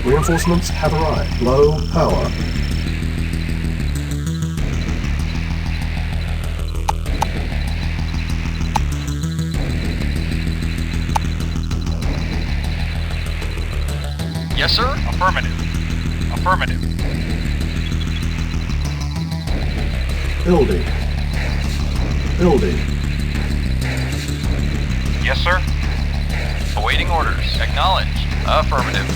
Reinforcements have arrived. Low power. Yes, sir. Affirmative. Affirmative. Building. Building. Yes, sir. Awaiting orders. Acknowledged. Affirmative.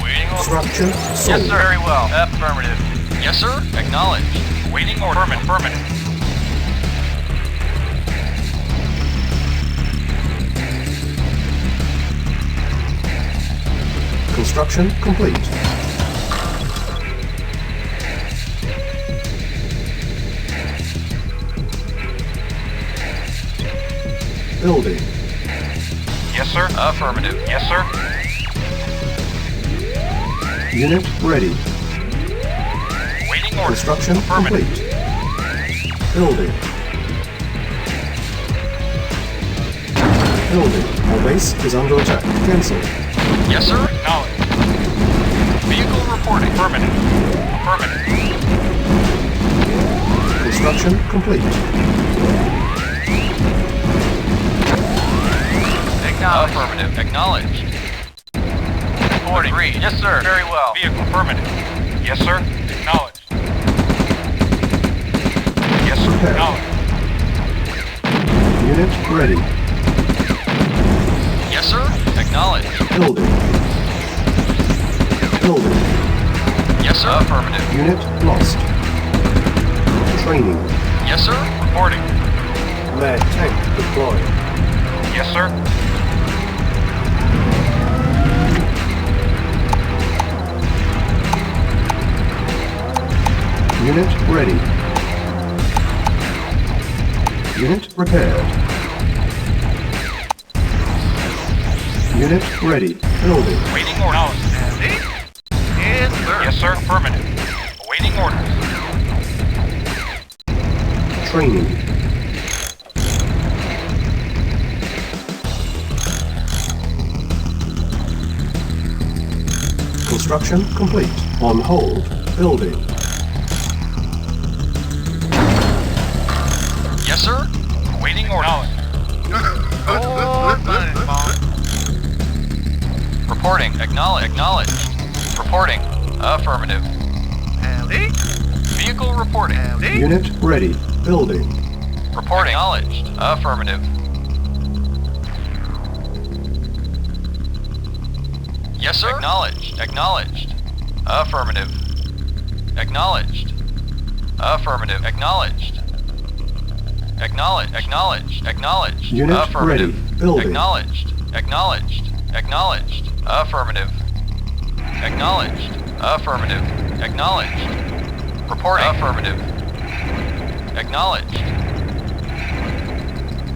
Awaiting orders. Structure Yes, sold. sir. Very well. Affirmative. Yes, sir. Acknowledged. Waiting order. Affirmative. Construction complete. Building. Yes, sir. Affirmative. Yes, sir. Unit ready. Waiting order. Construction Affirmative. complete. Building. Building. Our base is under attack. Cancel. Yes, sir. Acknowledged. Vehicle reporting. Affirmative. Affirmative. Construction complete. Affirmative. Acknowledged. Reporting. Read. Yes, sir. Very well. Vehicle. Affirmative. Yes, sir. Acknowledged. Yes, sir. Prepare. Acknowledged. Unit ready. Yes, sir. Acknowledged. Building. Building. Yes, sir. Affirmative. Unit lost. Training. Yes, sir. Reporting. M.A.D. tank deployed. Yes, sir. Unit ready. Unit repaired. Unit ready. Building. Waiting orders. Yes, sir. Yes, sir. Affirmative. Awaiting orders. Training. Construction complete. On hold. Building. Yes, sir. Awaiting orders. Reporting. Acknowledged. Reporting. Affirmative. Vehicle reporting. Unit ready. Building. Reporting. Acknowledged. Affirmative. Yes, sir. Acknowledged. Affirmative. Acknowledged. Affirmative. Acknowledged. Acknowledged. Unit Affirmative. ready. Building. Acknowledged. Affirmative. Acknowledged. Affirmative. Acknowledged. Reporting. Affirmative. Acknowledged.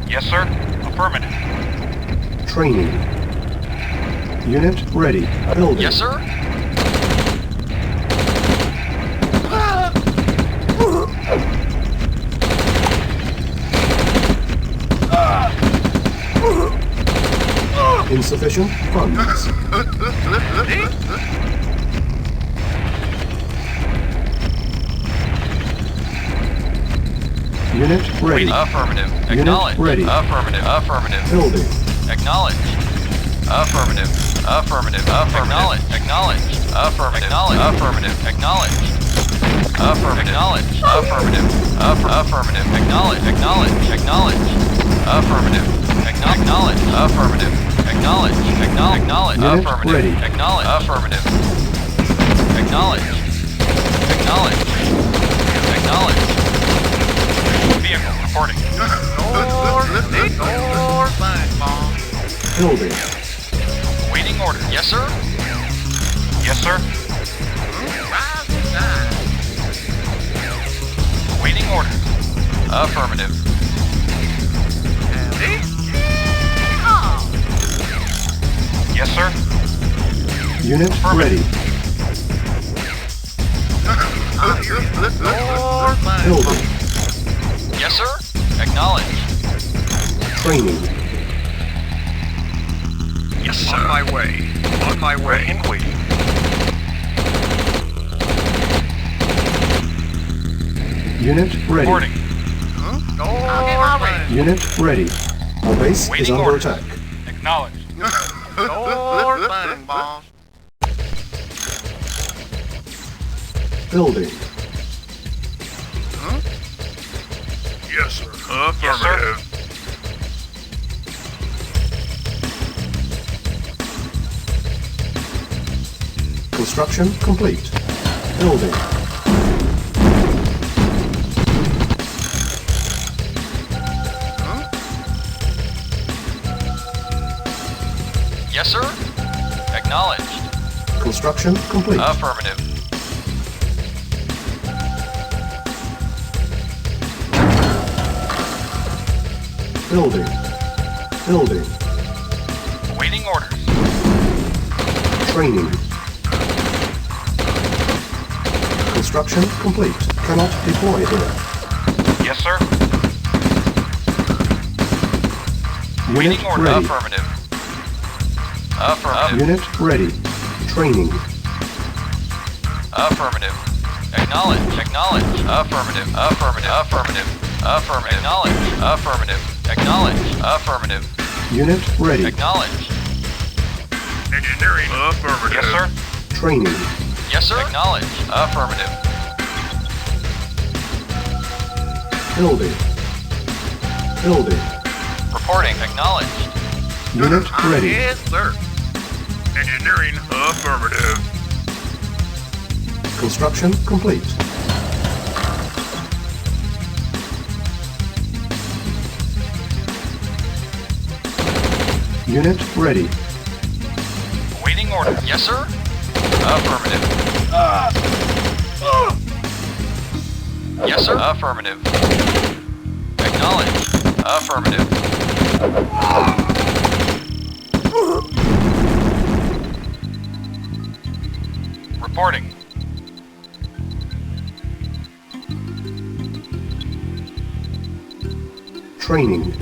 Yes, sir. Affirmative. Training. Unit ready. Building. Yes, sir. Insufficient funds. Unit ready. Affirmative. Unit Acknowledged. ready. Affirmative. Building. Acknowledged. Affirmative. Acknowledged. Affirmative. Affirmative. Acknowledged. Affirmative. Acknowledged. Affirmative. Affirmative. Acknowledged. Unit Affirmative. ready. Acknowledged. Affirmative. Acknowledged. Vehicle reporting. Building. Waiting order. Yes, sir. Yes, sir. Waiting order. Affirmative. Yes, sir. Unit ready. Building. Yes, sir. Acknowledged. Training. Yes, sir. On my way. On my way. And waiting. Unit ready. Reporting. Unit ready. Our base is Waiting under orders. attack. Acknowledged. Building. Yes, sir. Yes, sir. Affirmative. Construction complete. Building. Yes, sir. Acknowledged. Construction complete. Affirmative. Building. Building. Awaiting orders. Training. Construction complete. Cannot deploy here. Yes, sir. Unit Waiting order. ready. Affirmative. Affirmative. Unit ready. Training. Affirmative. Acknowledge. Acknowledge. Affirmative. Affirmative. Affirmative. Affirmative. Acknowledge. Affirmative. Acknowledge. Affirmative. Unit ready. Acknowledge. Engineering. Affirmative. Yes, sir. Training. Yes, sir. Acknowledge. Affirmative. Building. Building. Reporting. Acknowledged. Unit ready. Yes, sir. Engineering. Affirmative. Construction complete. Unit ready. Awaiting order. Yes, sir. Affirmative. Yes, sir. Affirmative. Acknowledge. Affirmative. Reporting. Training.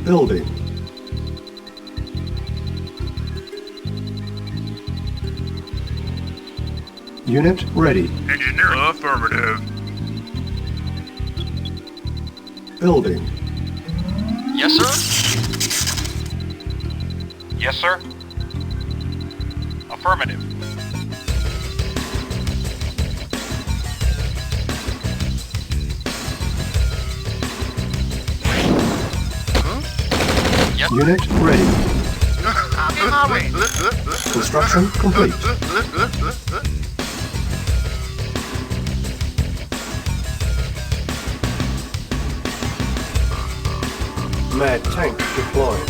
Building. Unit ready. Engineering. Affirmative. Building. Yes, sir. Yes, sir. Affirmative. Yes. Unit ready. Construction complete. M.A.D. tank deployed.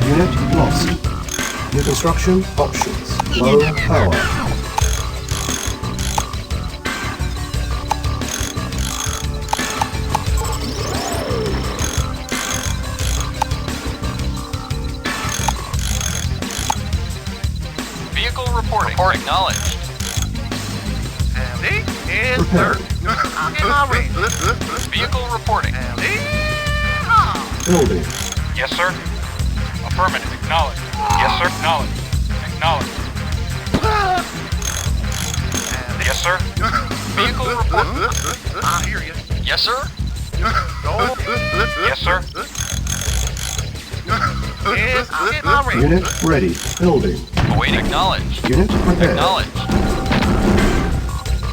Unit lost. New construction options. Low power. Vehicle reporting. Report acknowledged. Prepared. Vehicle reporting. Building. Yes, sir. Affirmative. Acknowledged. Yes, sir. Acknowledged. Acknowledged. Yes, sir. Vehicle report. I hear you. Yes, sir. Yes, sir. Unit ready. Building. Awaiting. Acknowledged. Unit prepared. Acknowledged.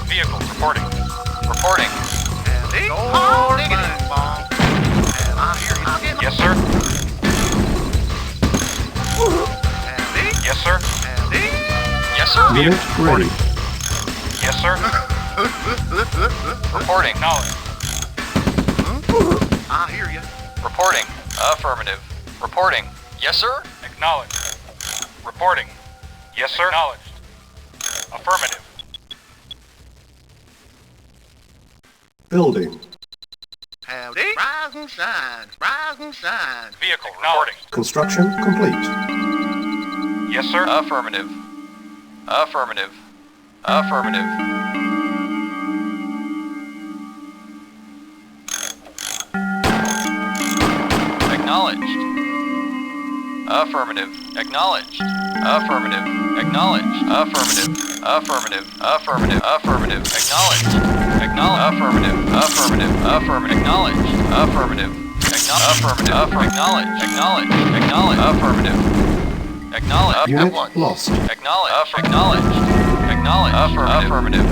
Vehicle reporting. Reporting. Yes, sir. Yes, sir. Yes, sir. Unit Vehicle ready. Yes, sir. Reporting. Acknowledged. I hear you. Reporting. Affirmative. Reporting. Yes, sir. Acknowledged. Reporting. Yes, sir. Acknowledged. Affirmative. Building. Howdy. Rise and shine. Rise and shine. Vehicle reporting. Construction complete. Yes, sir. Affirmative. Affirmative. Affirmative. Affirmative. Acknowledged. Affirmative. Acknowledged. Affirmative. Affirmative. Affirmative. Affirmative. Acknowledged. Affirmative. Affirmative. Affirmative. Acknowledged. Affirmative. Affirmative. Acknowledged. Acknowledged. Acknowledged. Affirmative. Acknowledge. Unit lost. Acknowledge. Acknowledged. Acknowledge. Affirmative.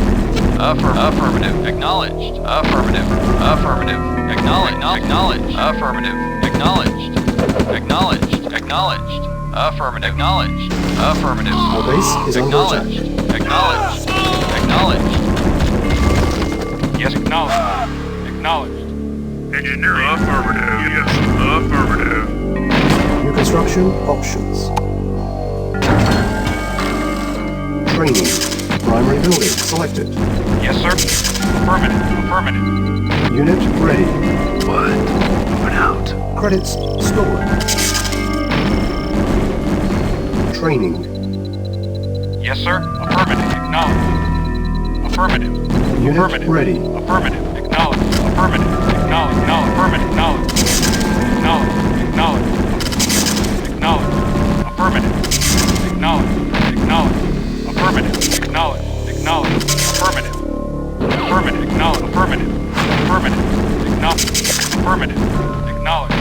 Affirmative. Acknowledged. Affirmative. Affirmative. Acknowledge. Acknowledge. Affirmative. Acknowledged. Acknowledged. Acknowledged. Affirmative. Acknowledged. Affirmative. Our base is under attack. Acknowledged. Acknowledged. Yes, acknowledged. Acknowledged. Engineering. Affirmative. Yes. Affirmative. New construction options. Training. Primary building selected. Yes, sir. Affirmative. Affirmative. Unit ready. What? Moving out. Credits stored. Training. Yes, sir. Affirmative. Acknowledged. Affirmative. Unit Affirmative. ready. Affirmative. Acknowledged. Affirmative. Acknowledged. No. Affirmative. Acknowledged. Acknowledged. Acknowledged. Acknowledged. Affirmative. Acknowledged. Acknowledged. Affirmative. Acknowledged. Acknowledged. Affirmative. Affirmative. Acknowledged. Affirmative. Affirmative. Acknowledged. Affirmative. Acknowledged.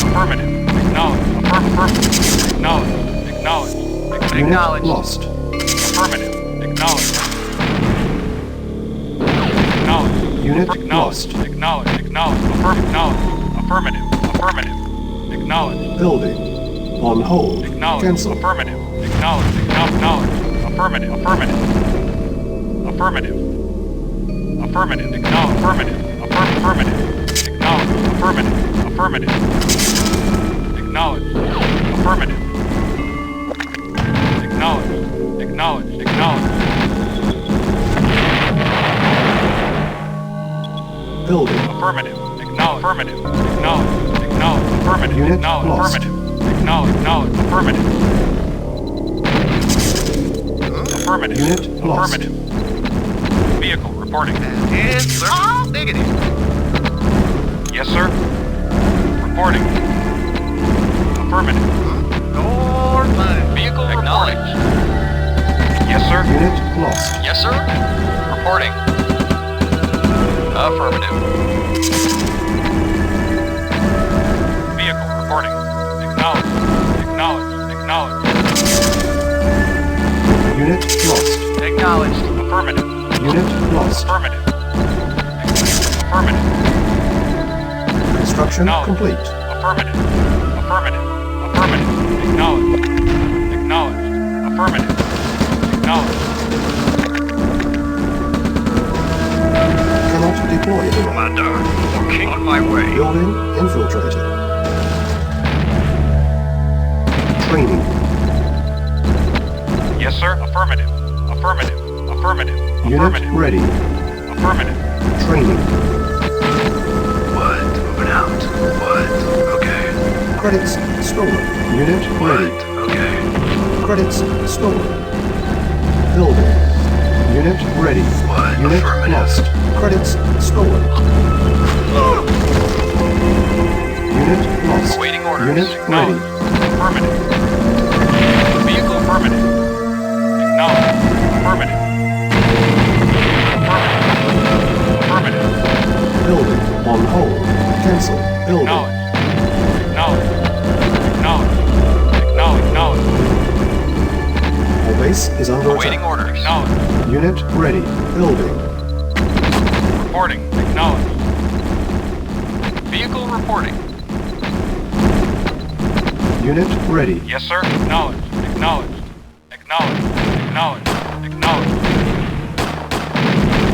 Affirmative. Acknowledged. Affirmative. Acknowledged. Acknowledged. Unit Acknowledged. lost. Affirmative. Acknowledged. Acknowledged. Unit Acknowledged. lost. Acknowledged. Acknowledged. Acknowledged. Affirmative. Affirmative. Acknowledged. Building. On hold. Acknowledged. Cancel. Affirmative. Acknowledged. Acknowledged. Affirmative. Affirmative. Affirmative. Affirmative. Acknowledged. Affirmative. Affirmative. Acknowledged. Affirmative. Affirmative. Acknowledged. Affirmative. Acknowledged. Acknowledged. Acknowledged. Building. Affirmative. Acknowledge. Affirmative. Acknowledge. Acknowledge. Affirmative. Unit Acknowledge. lost. Affirmative. Acknowledge. Acknowledge. Affirmative. Affirmative. Unit lost. Affirmative. Vehicle reporting. Yes, sir. Oh, diggity. Yes, sir. Reporting. Affirmative. North line. Vehicle acknowledged. Yes, sir. Unit lost. Yes, sir. Reporting. Affirmative. Vehicle reporting. Acknowledged. Acknowledged. Acknowledged. Unit lost. Acknowledged. Affirmative. Unit lost. Affirmative. Affirmative. Construction complete. Affirmative. Affirmative. Affirmative. Acknowledged. Acknowledged. Affirmative. Acknowledged. Cannot deploy here. Commander. Working on my way. Building infiltrated. Training. Yes, sir. Affirmative. Affirmative. Affirmative. Unit Affirmative. ready. Affirmative. Training. What? Moving out. What? Okay. Credits stolen. Unit ready. What? Okay. Credits stolen. Building. Unit ready. What? Unit Affirmative. lost. Credits stolen. Unit lost. Awaiting orders. Unit ready. Acknowledged. Affirmative. Vehicle affirmative. Acknowledged. Affirmative. Affirmative. Affirmative. Building on hold. Cancel. Building. Acknowledged. Acknowledged. Acknowledged. Acknowledged. Our base is under Awaiting attack. orders. Acknowledged. Unit ready. Building. Reporting. Acknowledged. Vehicle reporting. Unit ready. Yes, sir. Acknowledged. Acknowledged. Acknowledged. Acknowledged. Acknowledged.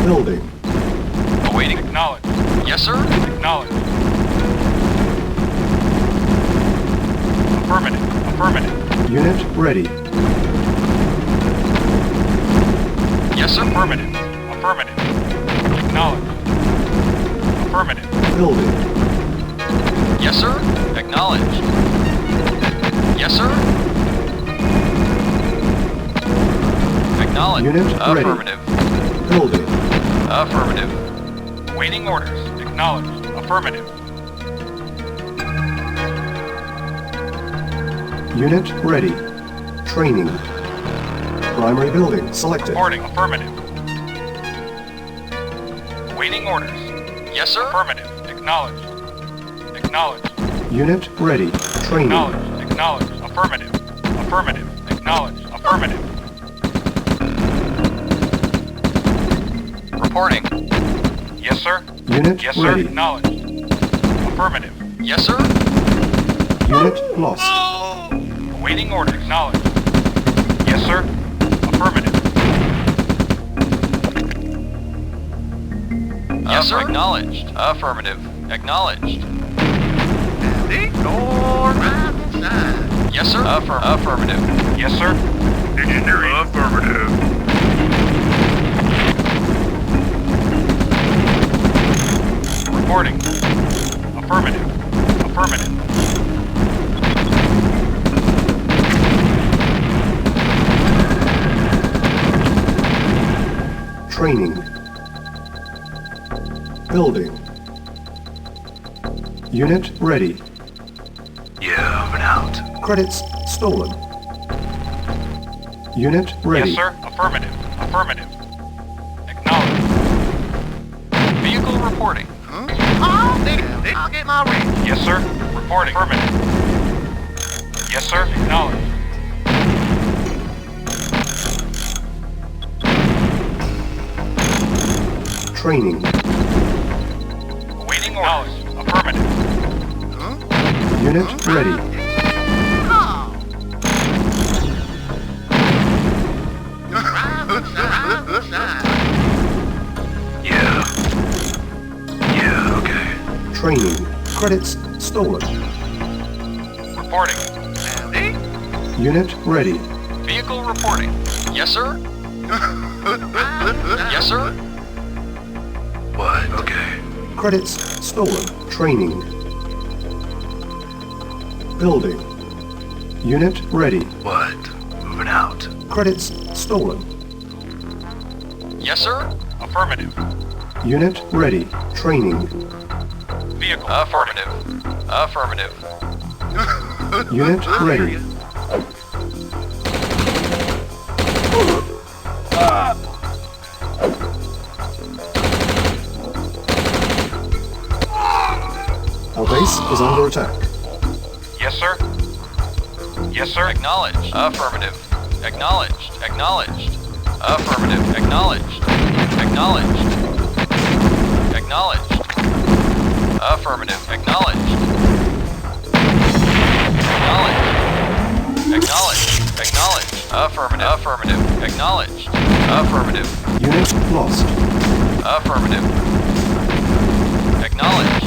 Building. Awaiting. Acknowledged. Yes, sir. Acknowledged. Affirmative. Affirmative. Unit ready. Yes, sir. Affirmative. Affirmative. Acknowledged. Affirmative. Building. Yes, sir. Acknowledged. Yes, sir. Acknowledged. Unit ready. Affirmative. Building. Affirmative. Waiting orders. Acknowledged. Affirmative. Unit ready. Training. Primary building selected. Reporting. Affirmative. Waiting orders. Yes, sir. Affirmative. Acknowledged. Acknowledged. Unit ready. Training. Acknowledged. Acknowledged. Affirmative. Affirmative. Acknowledged. Affirmative. Reporting. Yes, sir. Unit Yes, sir. ready. Acknowledged. Affirmative. Yes, sir. Unit lost. Awaiting order. Acknowledged. Yes, sir. Affirmative. Yes, sir. Acknowledged. Affirmative. Acknowledged. Howdy, door, rising sun. Yes, sir. Affirmative. Yes, sir. Engineering. Affirmative. Reporting. Affirmative. Affirmative. Training. Building. Unit ready. Yeah, moving out. Credits stolen. Unit ready. Yes, sir. Affirmative. Affirmative. Acknowledged. Vehicle reporting. Oh, I'll get my ring. Yes, sir. Reporting. Affirmative. Yes, sir. Acknowledged. Training. Awaiting orders. Affirmative. Unit ready. Yeah. Yeah, okay. Training. Credits stolen. Reporting. Howdy. Unit ready. Vehicle reporting. Yes, sir. Yes, sir. What? Okay. Credits stolen. Training. Building. Unit ready. What? Moving out. Credits stolen. Yes, sir. Affirmative. Unit ready. Training. Vehicle. Affirmative. Affirmative. Unit ready. Our base is under attack. Yes, sir. Yes, sir. Acknowledged. Affirmative. Acknowledged. Acknowledged. Affirmative. Acknowledged. Acknowledged. Acknowledged. Affirmative. Acknowledged. Acknowledged. Acknowledged. Acknowledged. Affirmative. Affirmative. Acknowledged. Affirmative. Unit lost. Affirmative. Acknowledged.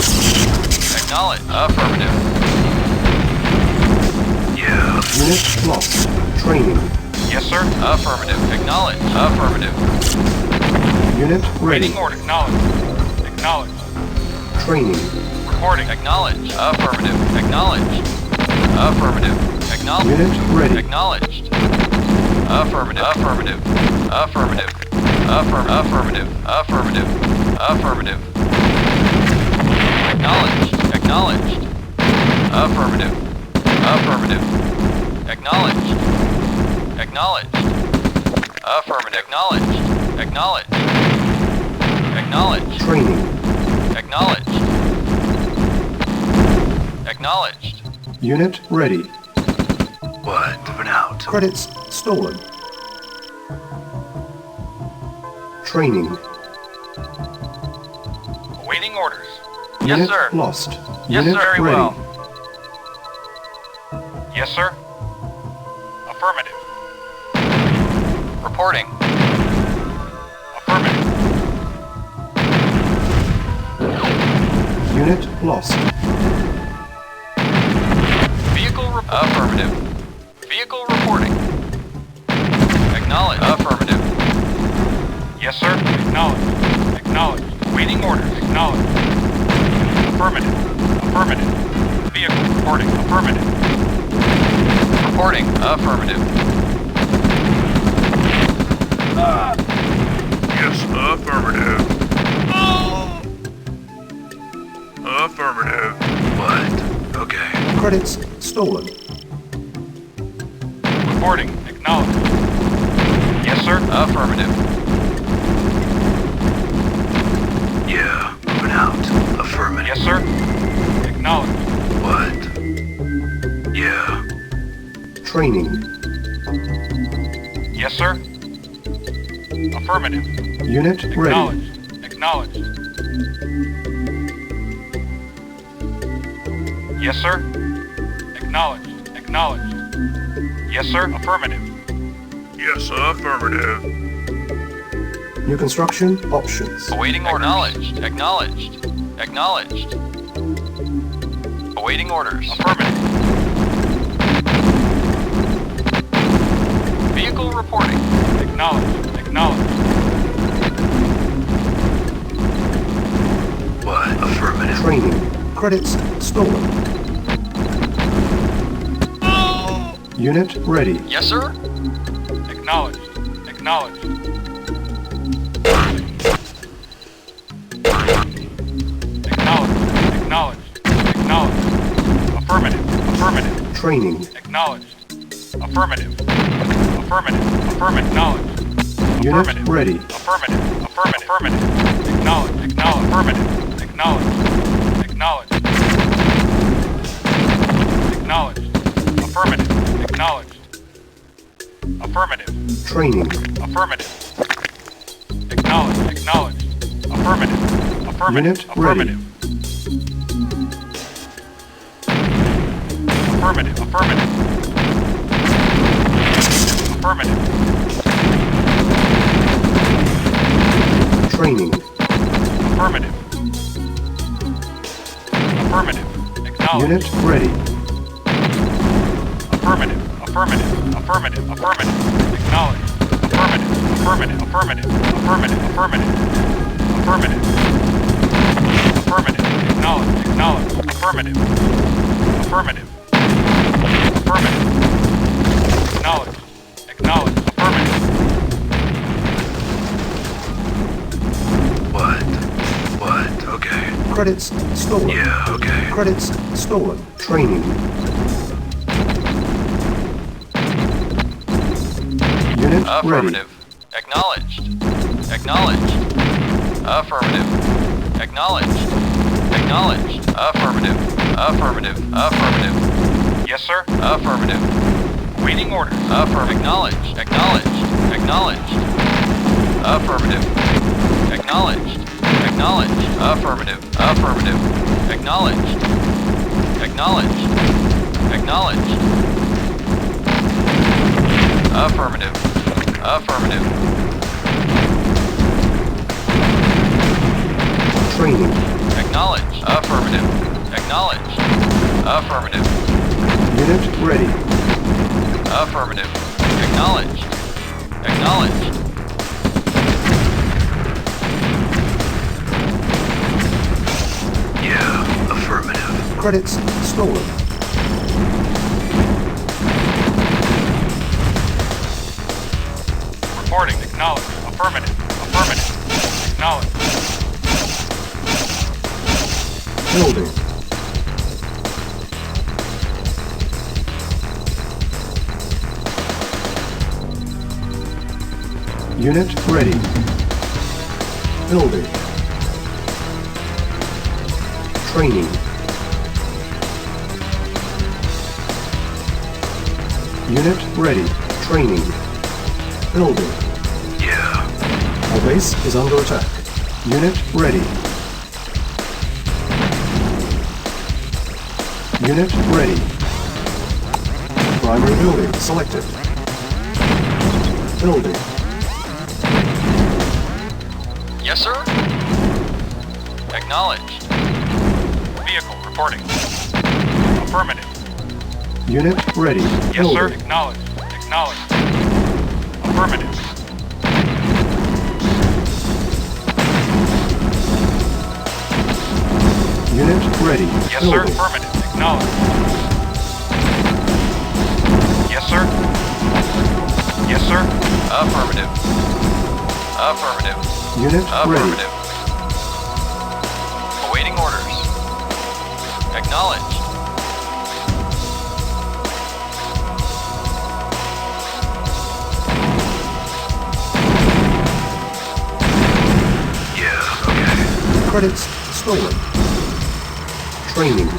Acknowledged. Affirmative. Yeah. Unit lost. Training. Yes, sir. Affirmative. Acknowledged. Affirmative. Unit ready. Waiting order. Acknowledged. Acknowledged. Training. Reporting. Acknowledged. Affirmative. Acknowledged. Affirmative. Acknowledged. Unit ready. Acknowledged. Affirmative. Affirmative. Affirmative. Affirmative. Affirmative. Affirmative. Acknowledged. Acknowledged. Affirmative. Affirmative. Acknowledged. Acknowledged. Affirmative. Acknowledged. Acknowledged. Acknowledged. Training. Acknowledged. Acknowledged. Unit ready. What? Moving out. Credits stolen. Training. Awaiting orders. Unit Yes, sir. lost. Yes, Unit sir. Very ready. well. Yes, sir. Affirmative. Reporting. Affirmative. Unit lost. Affirmative. Vehicle reporting. Acknowledge. Affirmative. Yes, sir. Acknowledge. Acknowledge. Waiting orders. Acknowledge. Affirmative. Affirmative. Vehicle reporting. Affirmative. Reporting. Affirmative. Yes, affirmative. Affirmative. What? Okay. Credits stolen. Reporting. Acknowledged. Yes, sir. Affirmative. Yeah, moving out. Affirmative. Yes, sir. Acknowledged. What? Yeah. Training. Yes, sir. Affirmative. Unit ready. Acknowledged. Acknowledged. Yes, sir. Acknowledged. Acknowledged. Yes, sir. Affirmative. Yes, sir. Affirmative. New construction options. Awaiting orders. Acknowledged. Acknowledged. Acknowledged. Awaiting orders. Affirmative. Vehicle reporting. Acknowledged. Acknowledged. What? Affirmative. Training. Credits stolen. Unit ready. Yes, sir. Acknowledged. Acknowledged. Acknowledged. Acknowledged. Acknowledged. Affirmative. Affirmative. Training. Acknowledged. Affirmative. Affirmative. Affirmative. Acknowledged. Unit Affirmative. ready. Affirmative. Affirmative. Affirmative. Acknowledged. Acknowledged. Affirmative. Acknowledged. Acknowledged. Acknowledged. Affirmative. Acknowledged. Affirmative. Training. Affirmative. Acknowledged. Acknowledged. Affirmative. Affirmative. Unit ready. Affirmative. Affirmative. Affirmative. Affirmative. Training. Affirmative. Affirmative. Acknowledged. Unit ready. Affirmative. Affirmative. Affirmative. Affirmative. Acknowledged. Affirmative. Affirmative. Affirmative. Affirmative. Affirmative. Affirmative. Affirmative. Acknowledged. Acknowledged. Affirmative. Affirmative. Affirmative. Acknowledged. Acknowledged. Affirmative. What? What? Okay. Credits stolen. Yeah, okay. Credits stolen. Training. Unit ready. Affirmative. Acknowledged. Acknowledged. Affirmative. Acknowledged. Acknowledged. Affirmative. Affirmative. Affirmative. Yes, sir. Affirmative. Waiting order. Affirmative. Acknowledged. Acknowledged. Acknowledged. Affirmative. Acknowledged. Acknowledged. Affirmative. Affirmative. Acknowledged. Acknowledged. Acknowledged. Affirmative. Affirmative. Training. Acknowledged. Affirmative. Acknowledged. Affirmative. Unit ready. Affirmative. Acknowledged. Acknowledged. Yeah, affirmative. Credits stolen. Reporting. Acknowledged. Affirmative. Affirmative. Acknowledged. Building. Unit ready. Building. Training. Unit ready. Training. Building. Yeah. Our base is under attack. Unit ready. Unit ready. Primary building selected. Building. Yes, sir. Acknowledged. Vehicle reporting. Affirmative. Unit ready. Yes, sir. Building. Acknowledged. Acknowledged. Affirmative. Unit ready. Yes, sir. Building. Affirmative. Acknowledged. Yes, sir. Yes, sir. Affirmative. Affirmative. Unit ready. Affirmative. Awaiting orders. Acknowledged. Yeah, okay. Credits stolen. Training.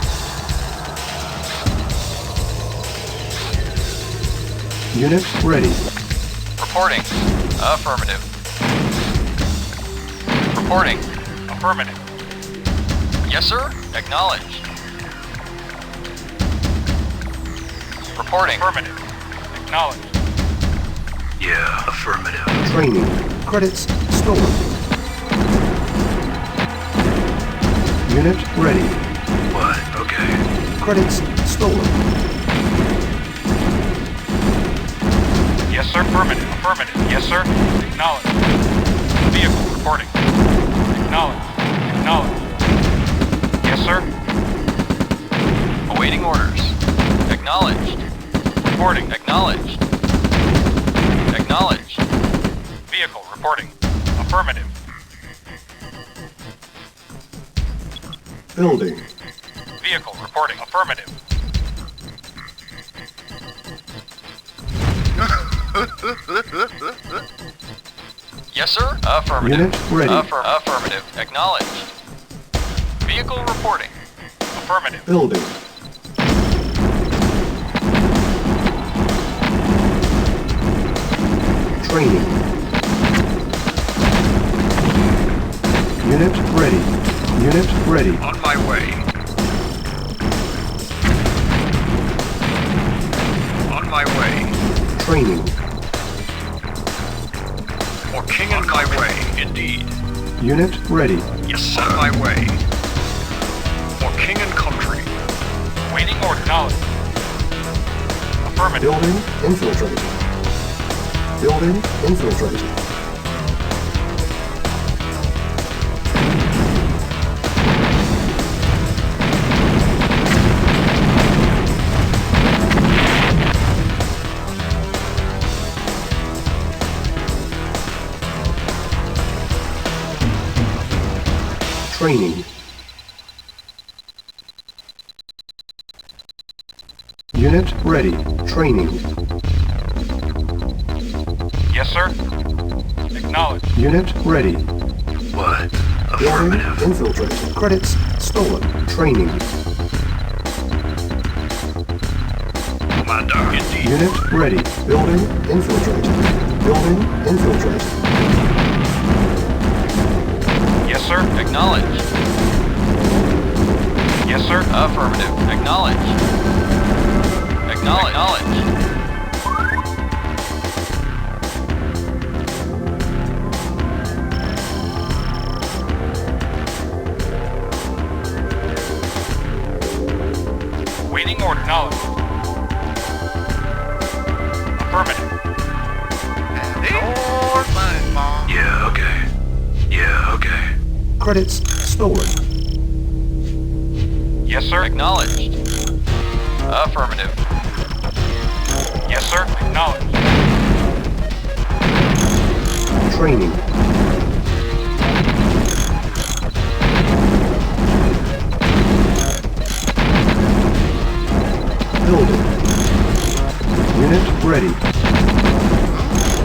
Unit ready. Reporting. Affirmative. Reporting. Affirmative. Yes, sir. Acknowledged. Reporting. Affirmative. Acknowledged. Yeah, affirmative. Training. Credits stolen. Unit ready. What? Okay. Credits stolen. Yes, sir. Affirmative. Affirmative. Yes, sir. Acknowledged. Vehicle reporting. Acknowledged. Acknowledged. Yes, sir. Awaiting orders. Acknowledged. Reporting. Acknowledged. Acknowledged. Vehicle reporting. Affirmative. Building. Vehicle reporting. Affirmative. Yes, sir. Affirmative. Unit ready. Affirmative. Acknowledged. Vehicle reporting. Affirmative. Building. Training. Unit ready. Unit ready. On my way. On my way. Training. For king on my way, indeed. Unit ready. Yes, sir. On my way. For king and country. Waiting order. Acknowledged. Affirmative. Building infiltrated. Building infiltrated. Training. Unit ready. Training. Yes, sir. Acknowledged. Unit ready. What? Building Affirmative. infiltrated. Credits stolen. Training. Commander, indeed. Unit ready. Building infiltrated. Building infiltrated. Yes, sir. Acknowledged. Yes, sir. Affirmative. Acknowledged. Acknowledged. Waiting order. Acknowledged. Affirmative. Your fine, Mom. Yeah, okay. Yeah, okay. Credits stolen. Yes, sir. Acknowledged. Affirmative. Yes, sir. Acknowledged. Training. Building. Unit ready.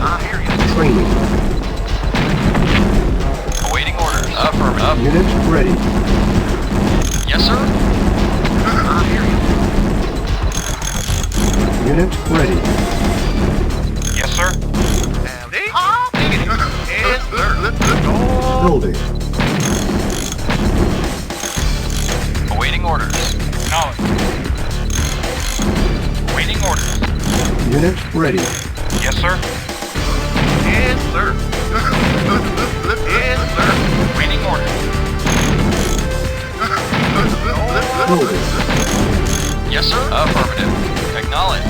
I hear you. Training. Awaiting orders. Affirmative. Unit ready. Yes, sir. I hear you. Unit ready. Yes, sir. Howdy. Oh, diggity. Yes, sir. Building. Awaiting orders. Acknowledged. Waiting orders. Unit ready. Yes, sir. Yes, sir. Yes, sir. Waiting orders. Building. Yes, sir. Affirmative. Acknowledged.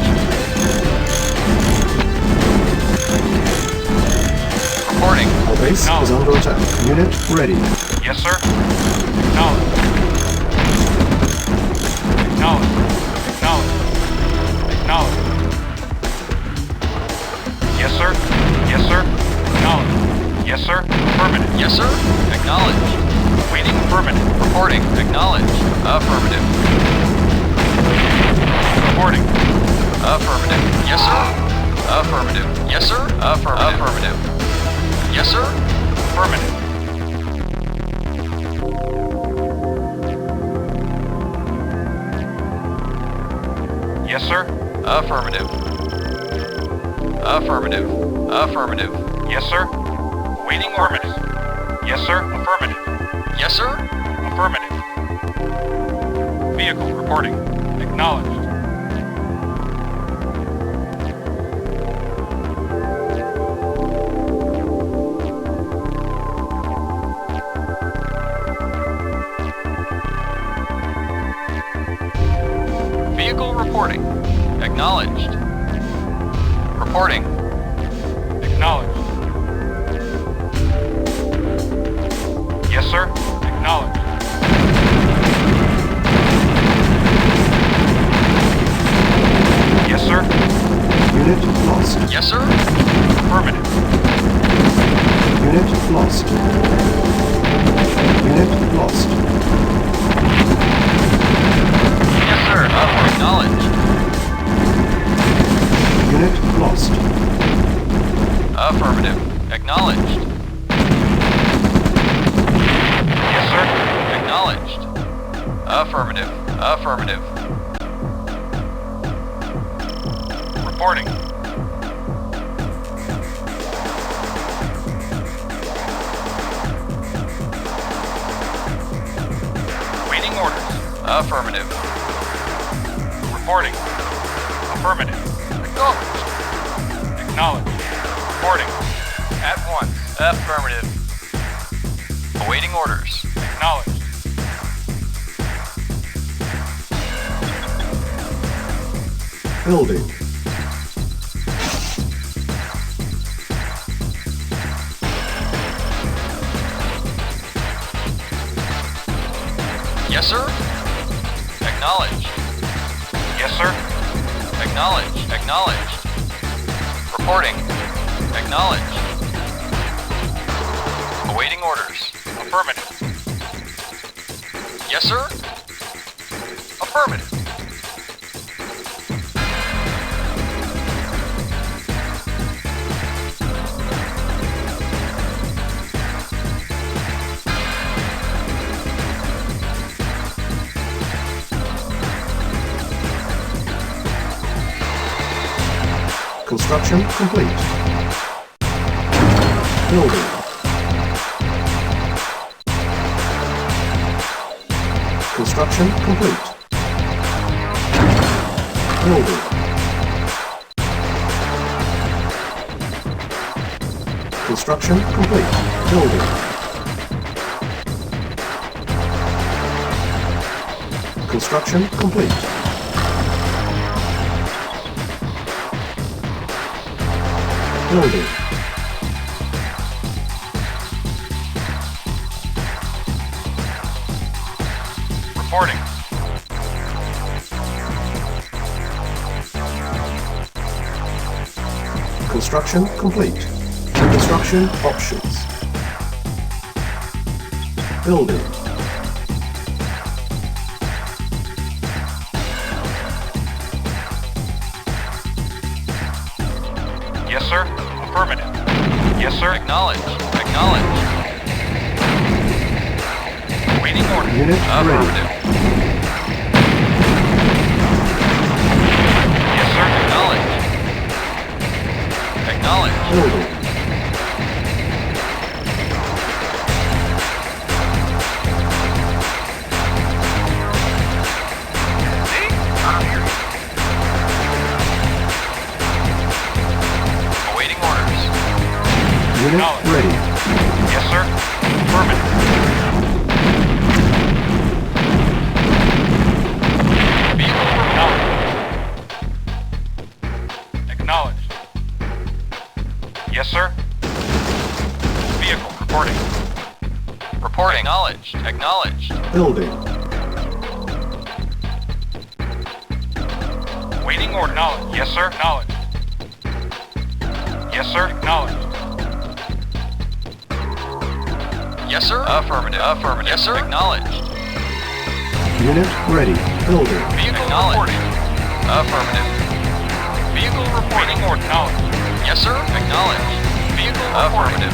Reporting. Our base is under attack. Unit ready. Yes, sir. Acknowledged. Acknowledged. Acknowledged. Acknowledged. Yes, sir. Yes, sir. Acknowledged. Yes, sir. Affirmative. Yes, sir. Acknowledged. Waiting. Affirmative. Reporting. Acknowledged. Affirmative. Reporting. Affirmative. Yes, sir. Affirmative. Yes, sir. Affirmative. Affirmative. Yes, sir. Affirmative. Yes, sir. Affirmative. Affirmative. Affirmative. Yes, sir. Waiting orders. Yes, sir. Affirmative. Yes, sir. Affirmative. Vehicle reporting. Acknowledged. Vehicle reporting. Acknowledged. Reporting. Acknowledged. Yes, sir. Acknowledged. Yes, sir. Unit lost. Yes, sir. Affirmative. Unit lost. Unit lost. Yes, sir. Acknowledged. Unit lost. Affirmative. Acknowledged. Yes, sir. Acknowledged. Affirmative. Affirmative. Reporting. Waiting orders. Affirmative. Reporting. Affirmative. Acknowledged. Acknowledged. Reporting. At once. Affirmative. Awaiting orders. Acknowledged. Building. Yes, sir. Acknowledged. Yes, sir. Acknowledged. Acknowledged. Reporting. Acknowledged. Awaiting orders. Affirmative. Yes, sir. Affirmative. Construction complete. Building. Construction complete. Building. Construction complete. Building. Construction complete. Building. Reporting. Construction complete. Construction options. Building. Yes, sir. Affirmative. Yes, sir. Acknowledged. Acknowledged. Waiting order. Unit Affirmative. Yes, sir. Acknowledged. Acknowledged. Building. See? I'm here. Awaiting orders. Unit Acknowledged. ready. Yes, sir. Affirmative. Vehicle acknowledged. Acknowledged. Yes, sir. Vehicle reporting. Reporting. Acknowledged. Acknowledged. Building. Waiting order. Acknowledged. Yes, sir. Acknowledged. Yes, sir. Acknowledged. Yes, sir. Affirmative. Affirmative. Yes, sir. Acknowledged. Unit ready. Building. Vehicle reporting. Affirmative. Vehicle reporting. Acknowledged. Yes, sir. Acknowledged. Vehicle affirmative.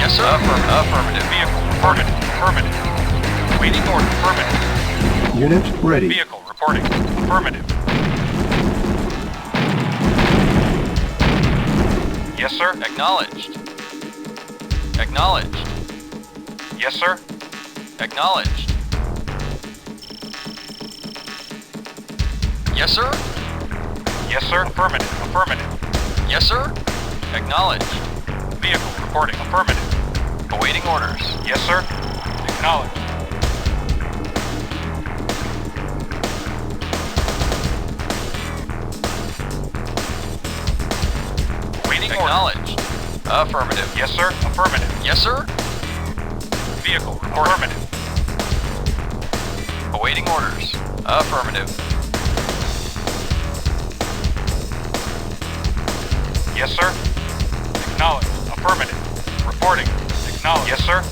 Yes, sir. Affirmative. Affirmative. Vehicle reported. Affirmative. Waiting order. Affirmative. Unit ready. Vehicle reporting. Affirmative. Yes, sir. Acknowledged. Acknowledged. Yes, sir. Acknowledged. Yes, sir. Yes, sir. Affirmative. Affirmative. Yes, sir. Acknowledged. Vehicle reporting. Affirmative. Awaiting orders. Yes, sir. Acknowledged. Awaiting acknowledged. Affirmative. Yes, sir. Affirmative. Yes, sir. Vehicle report. Affirmative. Awaiting orders. Affirmative. Yes, sir. Acknowledged. Affirmative. Reporting. Acknowledged. Yes, sir.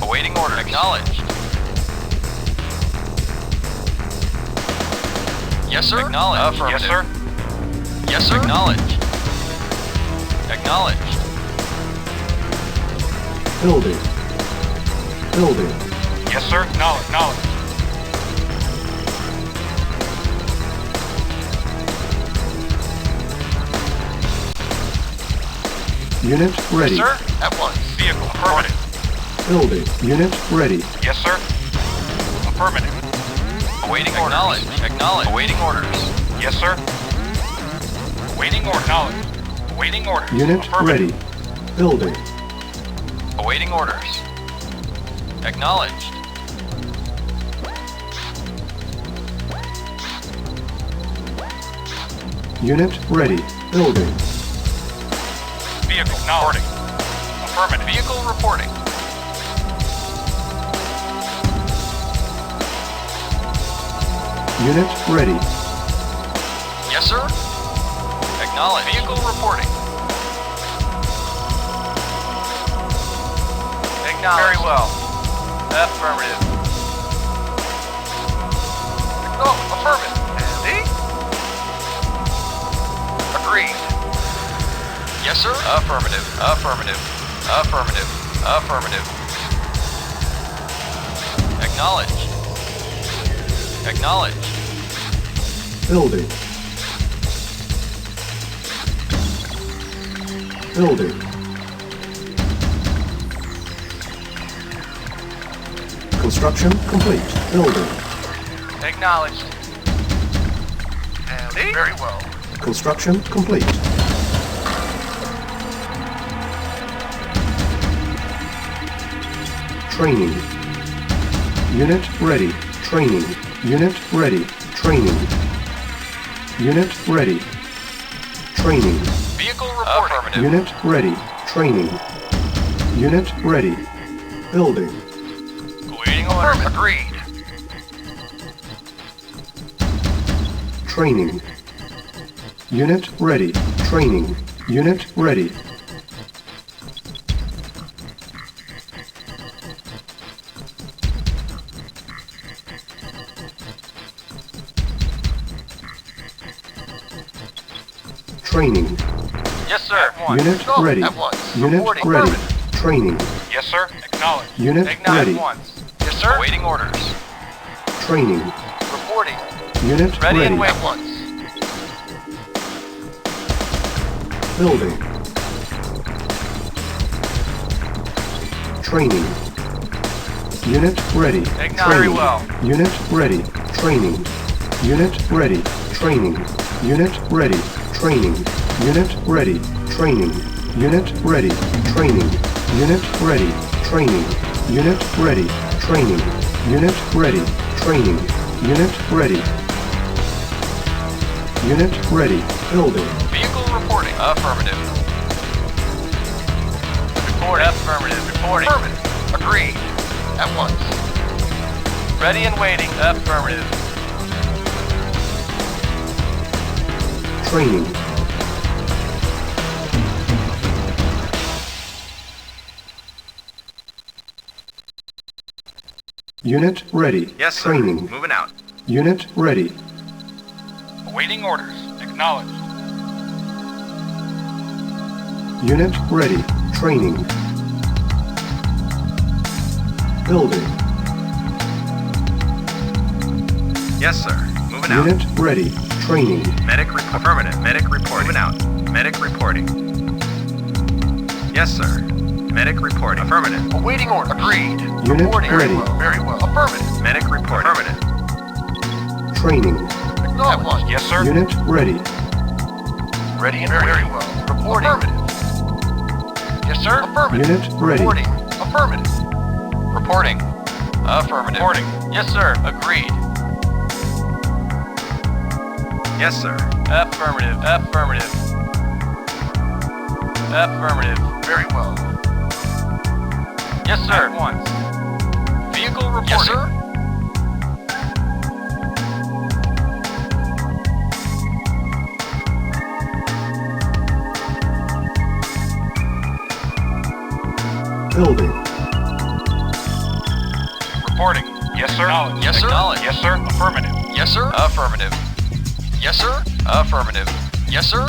Awaiting orders. Acknowledged. Yes, sir. Acknowledged. Affirmative. Yes, sir. Yes, sir. Acknowledged. Acknowledged. Building. Building. Yes, sir. Acknowledged. Unit ready. Yes, sir. At once. Vehicle affirmative. Building. Unit ready. Yes, sir. Affirmative. Awaiting orders. Acknowledged. Acknowledged. Awaiting orders. Yes, sir. Awaiting order. Acknowledged. Awaiting orders. Unit ready. Building. Awaiting orders. Acknowledged. Unit ready. Building. Vehicle reporting. Affirmative. Vehicle reporting. Unit ready. Yes, sir. Acknowledged. Vehicle reporting. Acknowledged. Very well. Affirmative. Oh, affirmative. Andy? Agreed. Yes, sir. Affirmative. Affirmative. Affirmative. Affirmative. Acknowledged. Acknowledged. Building. Building. Construction complete. Building. Acknowledged. Andy? Very well. Construction complete. Training. Unit ready. Training. Unit ready. Training. Unit ready. Training. Vehicle reporting. Affirmative. Unit ready. Training. Unit ready. Building. Awaiting orders. Agreed. Training. Unit ready. Training. Unit ready. Training. Yes, sir. Unit Go. ready. At once. Unit Reporting. ready. Affirmative. Training. Yes, sir. Acknowledged. Unit Acknowledged. ready. Once. Yes, sir. Awaiting orders. Training. Reporting. Unit Ready ready. and wait once. Building. Training. Unit ready. Acknowledged. Training. Very well. Unit ready. Training. Unit ready. Training. Unit ready. Training. Unit ready. Training. Unit ready. Training. Unit ready. Training. Unit ready. Training. Unit ready. Training. Unit ready. Unit ready. Building. Vehicle reporting. Affirmative. Reporting. Affirmative. Reporting. Affirmative. Agreed. At once. Ready and waiting. Affirmative. Training. Unit ready. Yes, sir. Training. Moving out. Unit ready. Awaiting orders. Acknowledged. Unit ready. Training. Building. Yes, sir. Moving out. Unit ready. Training. Medic affirmative. Medic reporting. Moving out. Medic reporting. Yes, sir. Medic reporting. Affirmative. Awaiting order. Agreed. Unit Reporting. ready. Very well. Affirmative. Medic reporting. Affirmative. Training. Acknowledged. Yes, sir. Unit ready. Ready and very well. Reporting. Affirmative. Yes, sir. Affirmative. Unit ready. Reporting. Affirmative. Reporting. Affirmative. Reporting. Yes, sir. Agreed. Yes, sir. Affirmative. Affirmative. Affirmative. Very well. Yes, sir. At once. Vehicle reporting. Yes, sir. Building. Reporting. Yes, sir. Acknowledged. Yes, sir. Acknowledged. Yes, sir. Affirmative. Yes, sir. Affirmative. Yes, sir. Affirmative. Yes, sir.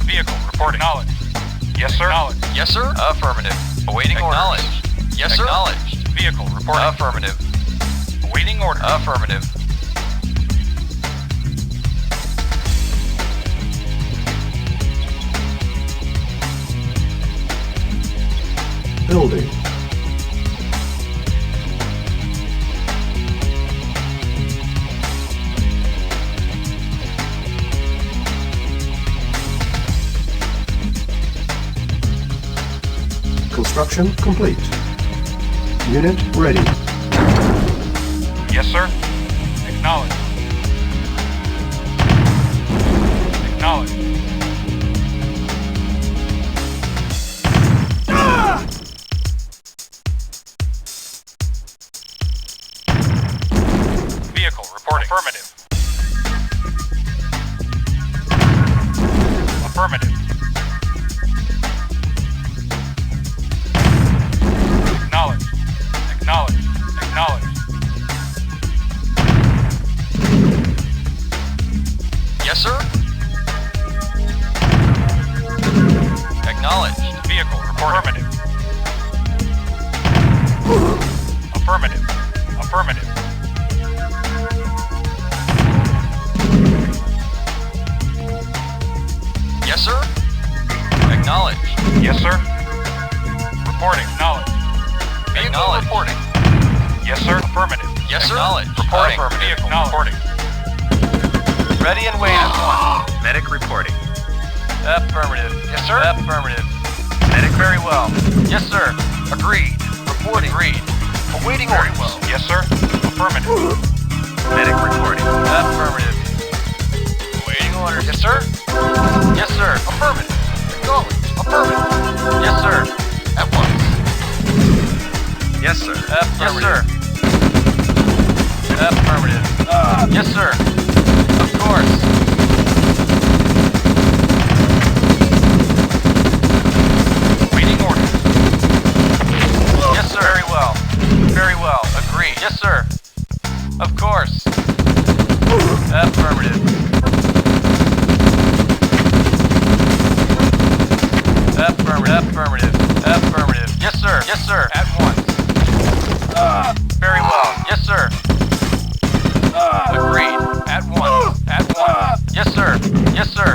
Vehicle reporting. Acknowledged. Yes, sir. Acknowledged. Yes, sir. Affirmative. Awaiting Acknowledged. orders. Yes, sir. Acknowledged. Vehicle reporting. Affirmative. Awaiting orders. Affirmative. Building. Construction complete. Unit ready. Yes, sir. Acknowledged. Acknowledged. Vehicle reporting. Affirmative. Affirmative. Acknowledged. Acknowledged. Acknowledged. Yes, sir. Acknowledged. Vehicle reporting. Affirmative. Affirmative. Affirmative. Yes, sir. Acknowledged. Yes, sir. Reporting. Acknowledged. Vehicle Acknowledged. reporting. Yes, sir. Affirmative. Yes, sir. Acknowledged. Reporting. Affirmative. Vehicle Acknowledged. reporting. Ready and waiting. Medic reporting. Affirmative. Yes, sir. Affirmative. Medic Very well. Yes, sir. Agreed. Reporting. Agreed. Awaiting Very orders. well. Yes, sir. Affirmative. Medic reporting. Affirmative. Waiting orders. Yes, sir. Yes, sir. Affirmative. Acknowledged. Affirmative. Yes, sir. At once. Yes, sir. Yes, sir. Affirmative. Yes, sir. Of course. Waiting orders. Yes, sir. Very well. Very well. Agreed. Yes, sir. Of course. Affirmative. Affirmative. Affirmative. Affirmative. Yes, sir. Yes, sir. At once. Very well. Yes, sir. Agreed. At once. At once. Yes, sir. Yes, sir.